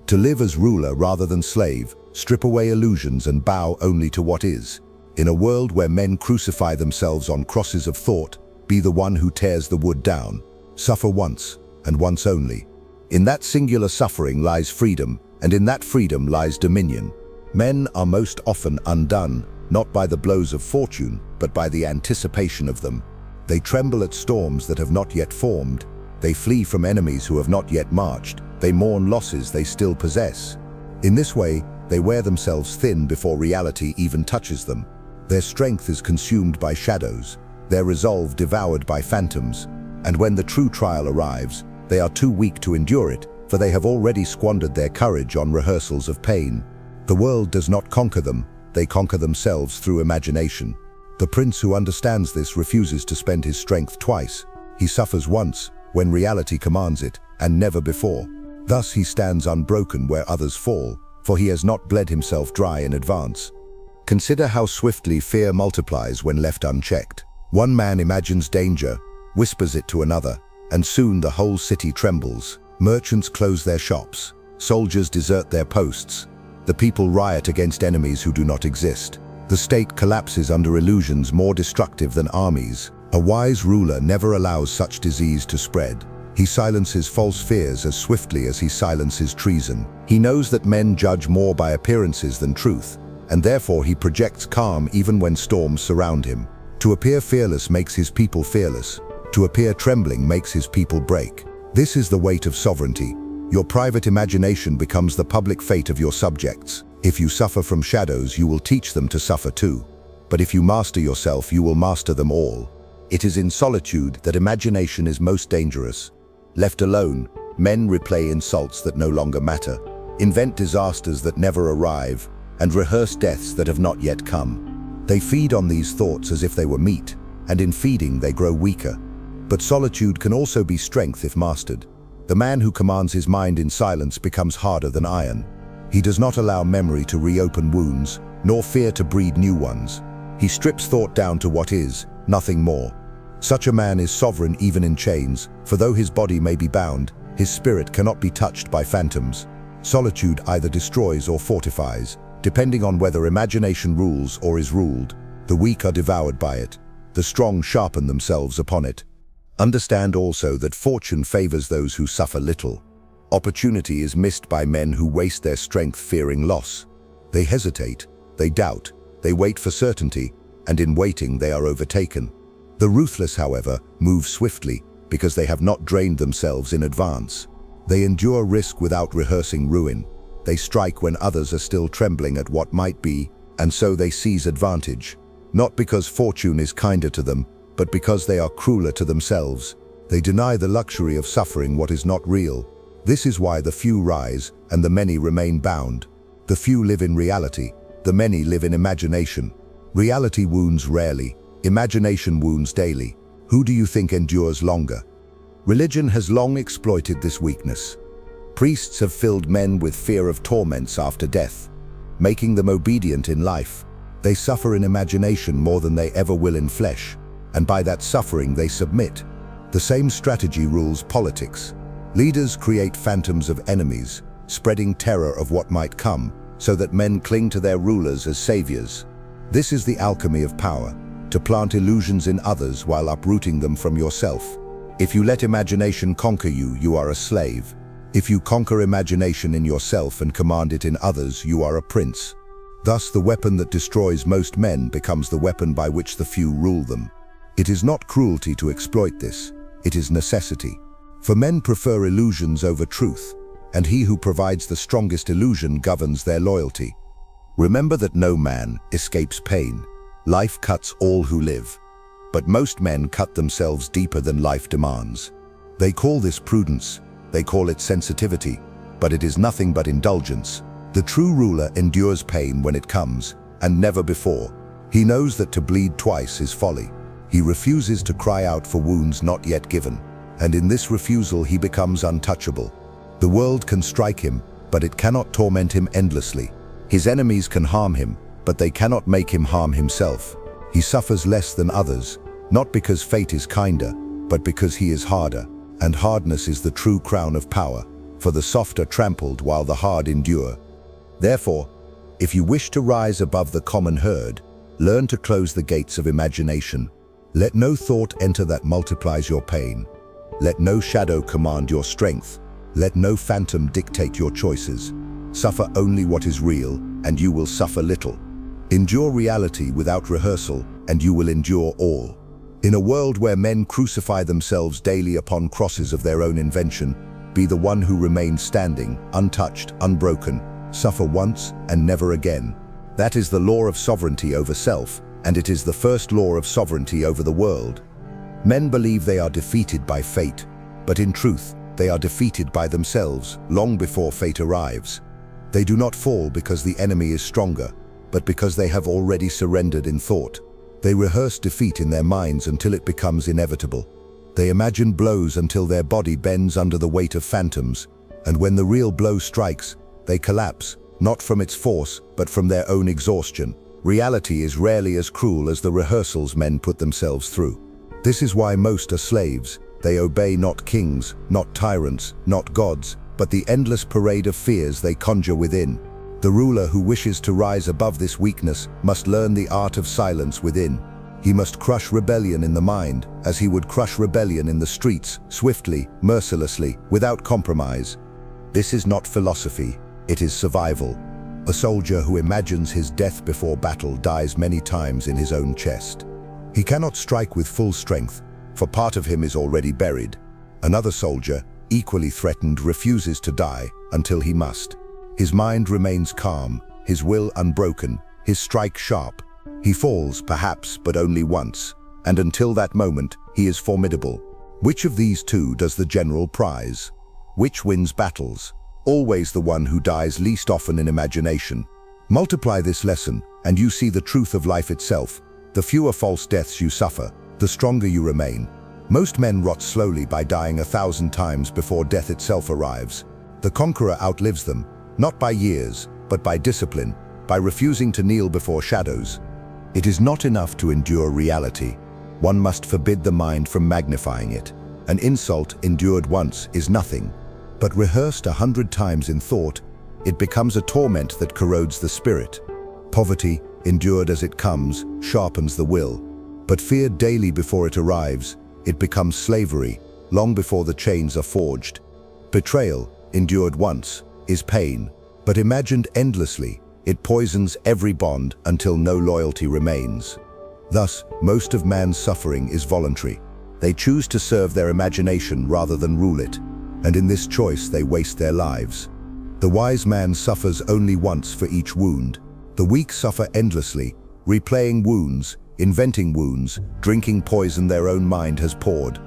To live as ruler rather than slave, strip away illusions and bow only to what is. In a world where men crucify themselves on crosses of thought, be the one who tears the wood down. Suffer once, and once only. In that singular suffering lies freedom, and in that freedom lies dominion. Men are most often undone, not by the blows of fortune, but by the anticipation of them. They tremble at storms that have not yet formed. They flee from enemies who have not yet marched. They mourn losses they still possess. In this way, they wear themselves thin before reality even touches them. Their strength is consumed by shadows, their resolve devoured by phantoms, and when the true trial arrives, they are too weak to endure it, for they have already squandered their courage on rehearsals of pain. The world does not conquer them, they conquer themselves through imagination. The prince who understands this refuses to spend his strength twice. He suffers once, when reality commands it, and never before. Thus he stands unbroken where others fall, for he has not bled himself dry in advance. Consider how swiftly fear multiplies when left unchecked. One man imagines danger, whispers it to another, and soon the whole city trembles. Merchants close their shops, soldiers desert their posts, the people riot against enemies who do not exist. The state collapses under illusions more destructive than armies. A wise ruler never allows such disease to spread. He silences false fears as swiftly as he silences treason. He knows that men judge more by appearances than truth, and therefore he projects calm even when storms surround him. To appear fearless makes his people fearless. To appear trembling makes his people break. This is the weight of sovereignty. Your private imagination becomes the public fate of your subjects. If you suffer from shadows, you will teach them to suffer too. But if you master yourself, you will master them all. It is in solitude that imagination is most dangerous. Left alone, men replay insults that no longer matter, invent disasters that never arrive, and rehearse deaths that have not yet come. They feed on these thoughts as if they were meat, and in feeding they grow weaker. But solitude can also be strength if mastered. The man who commands his mind in silence becomes harder than iron. He does not allow memory to reopen wounds, nor fear to breed new ones. He strips thought down to what is, nothing more. Such a man is sovereign even in chains, for though his body may be bound, his spirit cannot be touched by phantoms. Solitude either destroys or fortifies, depending on whether imagination rules or is ruled. The weak are devoured by it. The strong sharpen themselves upon it. Understand also that fortune favors those who suffer little. Opportunity is missed by men who waste their strength fearing loss. They hesitate, they doubt, they wait for certainty, and in waiting they are overtaken. The ruthless, however, move swiftly because they have not drained themselves in advance. They endure risk without rehearsing ruin. They strike when others are still trembling at what might be, and so they seize advantage. Not because fortune is kinder to them, but because they are crueler to themselves. They deny the luxury of suffering what is not real. This is why the few rise and the many remain bound. The few live in reality, the many live in imagination. Reality wounds rarely, imagination wounds daily. Who do you think endures longer? Religion has long exploited this weakness. Priests have filled men with fear of torments after death, making them obedient in life. They suffer in imagination more than they ever will in flesh, and by that suffering they submit. The same strategy rules politics. Leaders create phantoms of enemies, spreading terror of what might come, so that men cling to their rulers as saviors. This is the alchemy of power, to plant illusions in others while uprooting them from yourself. If you let imagination conquer you, you are a slave. If you conquer imagination in yourself and command it in others, you are a prince. Thus, the weapon that destroys most men becomes the weapon by which the few rule them. It is not cruelty to exploit this, it is necessity. For men prefer illusions over truth, and he who provides the strongest illusion governs their loyalty. Remember that no man escapes pain. Life cuts all who live. But most men cut themselves deeper than life demands. They call this prudence, they call it sensitivity, but it is nothing but indulgence. The true ruler endures pain when it comes, and never before. He knows that to bleed twice is folly. He refuses to cry out for wounds not yet given, and in this refusal he becomes untouchable. The world can strike him, but it cannot torment him endlessly. His enemies can harm him, but they cannot make him harm himself. He suffers less than others, not because fate is kinder, but because he is harder, and hardness is the true crown of power, for the soft are trampled while the hard endure. Therefore, if you wish to rise above the common herd, learn to close the gates of imagination. Let no thought enter that multiplies your pain. Let no shadow command your strength. Let no phantom dictate your choices. Suffer only what is real, and you will suffer little. Endure reality without rehearsal, and you will endure all. In a world where men crucify themselves daily upon crosses of their own invention, be the one who remains standing, untouched, unbroken. Suffer once and never again. That is the law of sovereignty over self, and it is the first law of sovereignty over the world. Men believe they are defeated by fate, but in truth, they are defeated by themselves long before fate arrives. They do not fall because the enemy is stronger, but because they have already surrendered in thought. They rehearse defeat in their minds until it becomes inevitable. They imagine blows until their body bends under the weight of phantoms, and when the real blow strikes, they collapse, not from its force, but from their own exhaustion. Reality is rarely as cruel as the rehearsals men put themselves through. This is why most are slaves. They obey not kings, not tyrants, not gods, but the endless parade of fears they conjure within. The ruler who wishes to rise above this weakness must learn the art of silence within. He must crush rebellion in the mind, as he would crush rebellion in the streets, swiftly, mercilessly, without compromise. This is not philosophy, it is survival. A soldier who imagines his death before battle dies many times in his own chest. He cannot strike with full strength, for part of him is already buried. Another soldier, equally threatened, refuses to die until he must. His mind remains calm, his will unbroken, his strike sharp. He falls, perhaps, but only once, and until that moment, he is formidable. Which of these two does the general prize? Which wins battles? Always the one who dies least often in imagination. Multiply this lesson, and you see the truth of life itself. The fewer false deaths you suffer, the stronger you remain. Most men rot slowly by dying 1,000 times before death itself arrives. The conqueror outlives them, Not by years, but by discipline, by refusing to kneel before shadows. It is not enough to endure reality. One must forbid the mind from magnifying it. An insult endured once is nothing, but rehearsed 100 times in thought, it becomes a torment that corrodes the spirit. Poverty, endured as it comes, sharpens the will, but feared daily before it arrives, it becomes slavery, long before the chains are forged. Betrayal, endured once, is pain, but imagined endlessly, it poisons every bond until no loyalty remains. Thus, most of man's suffering is voluntary. They choose to serve their imagination rather than rule it, and in this choice they waste their lives. The wise man suffers only once for each wound. The weak suffer endlessly, replaying wounds, inventing wounds, drinking poison their own mind has poured.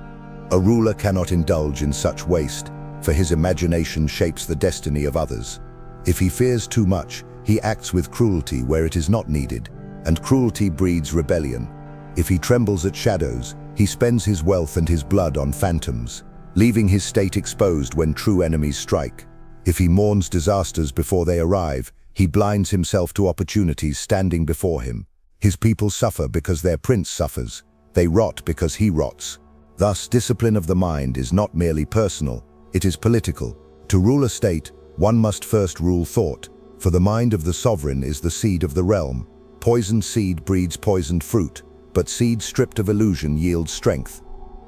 A ruler cannot indulge in such waste, for his imagination shapes the destiny of others. If he fears too much, he acts with cruelty where it is not needed, and cruelty breeds rebellion. If he trembles at shadows, he spends his wealth and his blood on phantoms, leaving his state exposed when true enemies strike. If he mourns disasters before they arrive, he blinds himself to opportunities standing before him. His people suffer because their prince suffers. They rot because he rots. Thus, discipline of the mind is not merely personal, it is political. To rule a state, one must first rule thought, for the mind of the sovereign is the seed of the realm. Poisoned seed breeds poisoned fruit, but seed stripped of illusion yields strength.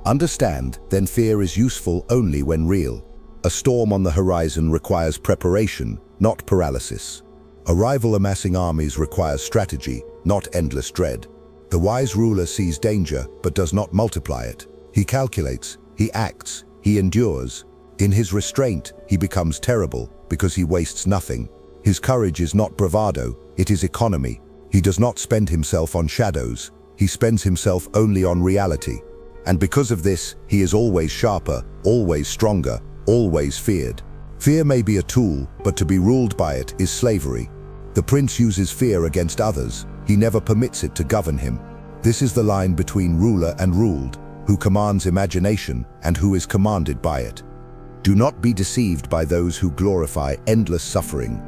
Understand, then fear is useful only when real. A storm on the horizon requires preparation, not paralysis. A rival amassing armies requires strategy, not endless dread. The wise ruler sees danger, but does not multiply it. He calculates, he acts, he endures. In his restraint, he becomes terrible, because he wastes nothing. His courage is not bravado, it is economy. He does not spend himself on shadows, he spends himself only on reality. And because of this, he is always sharper, always stronger, always feared. Fear may be a tool, but to be ruled by it is slavery. The prince uses fear against others, he never permits it to govern him. This is the line between ruler and ruled, who commands imagination and who is commanded by it. Do not be deceived by those who glorify endless suffering.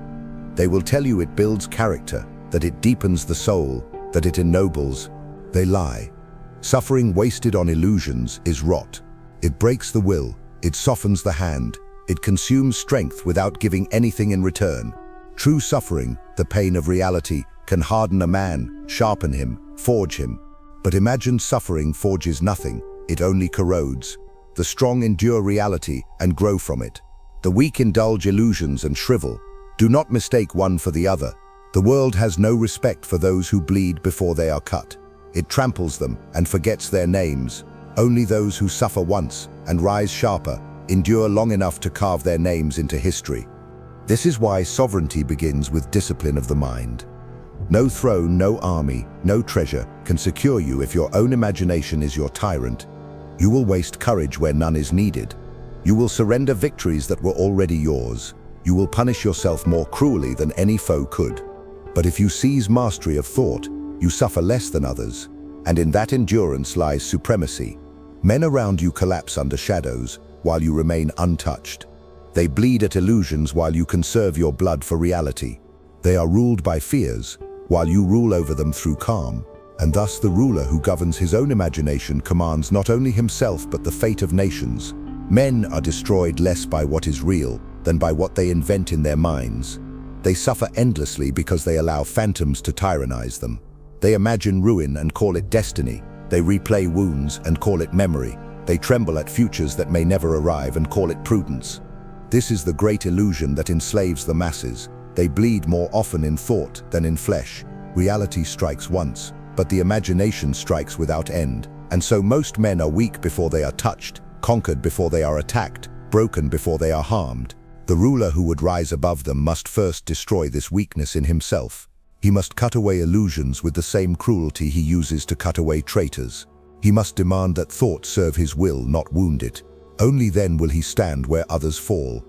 They will tell you it builds character, that it deepens the soul, that it ennobles. They lie. Suffering wasted on illusions is rot. It breaks the will, it softens the hand, it consumes strength without giving anything in return. True suffering, the pain of reality, can harden a man, sharpen him, forge him. But imagined suffering forges nothing, it only corrodes. The strong endure reality and grow from it. The weak indulge illusions and shrivel. Do not mistake one for the other. The world has no respect for those who bleed before they are cut. It tramples them and forgets their names. Only those who suffer once and rise sharper endure long enough to carve their names into history. This is why sovereignty begins with discipline of the mind. No throne, no army, no treasure can secure you if your own imagination is your tyrant. You will waste courage where none is needed. You will surrender victories that were already yours. You will punish yourself more cruelly than any foe could. But if you seize mastery of thought, you suffer less than others, and in that endurance lies supremacy. Men around you collapse under shadows, while you remain untouched. They bleed at illusions while you conserve your blood for reality. They are ruled by fears, while you rule over them through calm. And thus the ruler who governs his own imagination commands not only himself but the fate of nations. Men are destroyed less by what is real than by what they invent in their minds. They suffer endlessly because they allow phantoms to tyrannize them. They imagine ruin and call it destiny. They replay wounds and call it memory. They tremble at futures that may never arrive and call it prudence. This is the great illusion that enslaves the masses. They bleed more often in thought than in flesh. Reality strikes once, but the imagination strikes without end. And so most men are weak before they are touched, conquered before they are attacked, broken before they are harmed. The ruler who would rise above them must first destroy this weakness in himself. He must cut away illusions with the same cruelty he uses to cut away traitors. He must demand that thought serve his will, not wound it. Only then will he stand where others fall.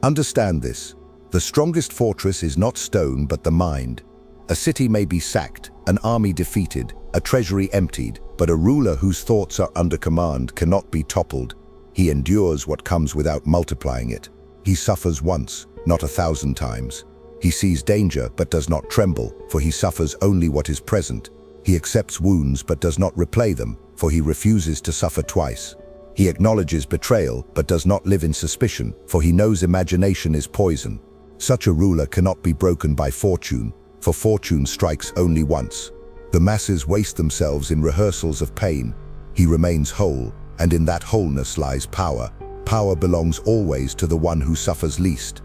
Understand this. The strongest fortress is not stone but the mind. A city may be sacked, an army defeated, a treasury emptied, but a ruler whose thoughts are under command cannot be toppled. He endures what comes without multiplying it. He suffers once, not 1,000 times. He sees danger but does not tremble, for he suffers only what is present. He accepts wounds but does not replay them, for he refuses to suffer twice. He acknowledges betrayal but does not live in suspicion, for he knows imagination is poison. Such a ruler cannot be broken by fortune, for fortune strikes only once. The masses waste themselves in rehearsals of pain. He remains whole, and in that wholeness lies power. Power belongs always to the one who suffers least.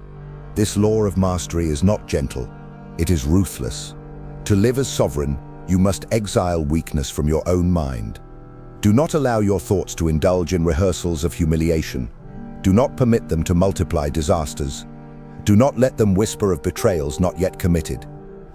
This law of mastery is not gentle, it is ruthless. To live as sovereign, you must exile weakness from your own mind. Do not allow your thoughts to indulge in rehearsals of humiliation. Do not permit them to multiply disasters. Do not let them whisper of betrayals not yet committed.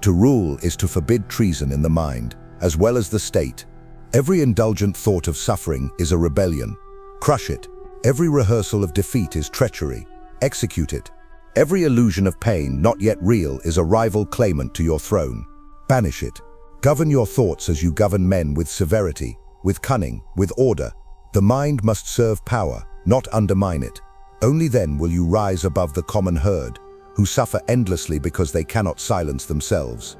To rule is to forbid treason in the mind, as well as the state. Every indulgent thought of suffering is a rebellion. Crush it. Every rehearsal of defeat is treachery. Execute it. Every illusion of pain not yet real is a rival claimant to your throne. Banish it. Govern your thoughts as you govern men, with severity, with cunning, with order. The mind must serve power, not undermine it. Only then will you rise above the common herd, who suffer endlessly because they cannot silence themselves.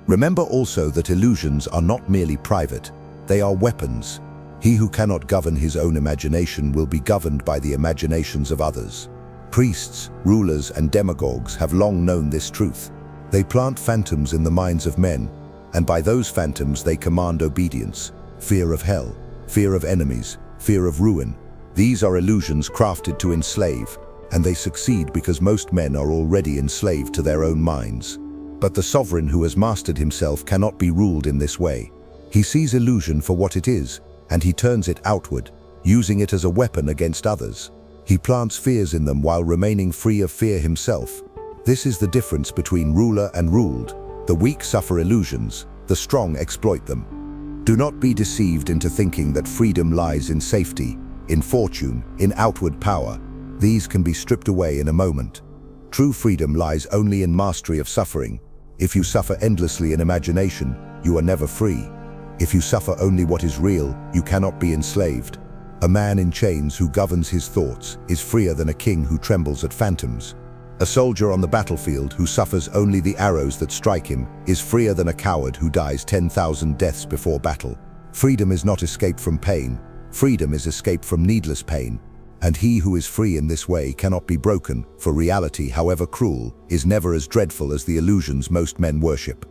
Remember also that illusions are not merely private, they are weapons. He who cannot govern his own imagination will be governed by the imaginations of others. Priests, rulers, and demagogues have long known this truth. They plant phantoms in the minds of men, and by those phantoms they command obedience, fear of hell, fear of enemies, fear of ruin. These are illusions crafted to enslave, and they succeed because most men are already enslaved to their own minds. But the sovereign who has mastered himself cannot be ruled in this way. He sees illusion for what it is, and he turns it outward, using it as a weapon against others. He plants fears in them while remaining free of fear himself. This is the difference between ruler and ruled. The weak suffer illusions, the strong exploit them. Do not be deceived into thinking that freedom lies in safety, in fortune, in outward power. These can be stripped away in a moment. True freedom lies only in mastery of suffering. If you suffer endlessly in imagination, you are never free. If you suffer only what is real, you cannot be enslaved. A man in chains who governs his thoughts is freer than a king who trembles at phantoms. A soldier on the battlefield who suffers only the arrows that strike him is freer than a coward who dies 10,000 deaths before battle. Freedom is not escape from pain. Freedom is escape from needless pain. And he who is free in this way cannot be broken, for reality, however cruel, is never as dreadful as the illusions most men worship.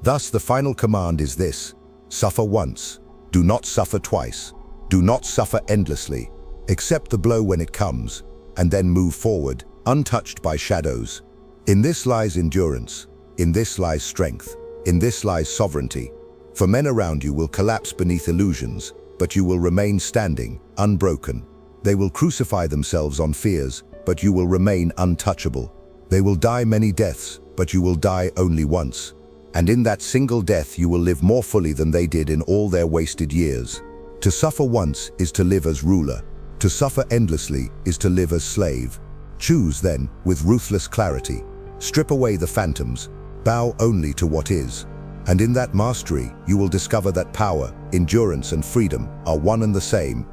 Thus the final command is this: suffer once, do not suffer twice. Do not suffer endlessly. Accept the blow when it comes, and then move forward, untouched by shadows. In this lies endurance. In this lies strength. In this lies sovereignty. For men around you will collapse beneath illusions, but you will remain standing, unbroken. They will crucify themselves on fears, but you will remain untouchable. They will die many deaths, but you will die only once. And in that single death you will live more fully than they did in all their wasted years. To suffer once is to live as ruler. To suffer endlessly is to live as slave. Choose then, with ruthless clarity. Strip away the phantoms. Bow only to what is. And in that mastery, you will discover that power, endurance, and freedom are one and the same.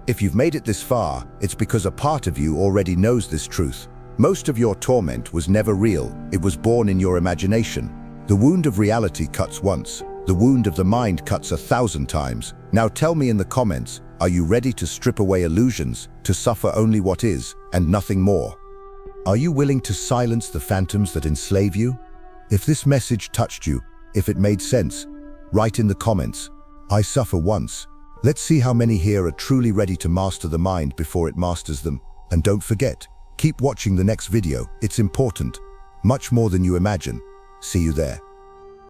If you've made it this far, it's because a part of you already knows this truth. Most of your torment was never real. It was born in your imagination. The wound of reality cuts once. The wound of the mind cuts 1,000 times. Now tell me in the comments, are you ready to strip away illusions, to suffer only what is, and nothing more? Are you willing to silence the phantoms that enslave you? If this message touched you, if it made sense, write in the comments, I suffer once. Let's see how many here are truly ready to master the mind before it masters them. And don't forget, keep watching the next video. It's important, much more than you imagine. See you there.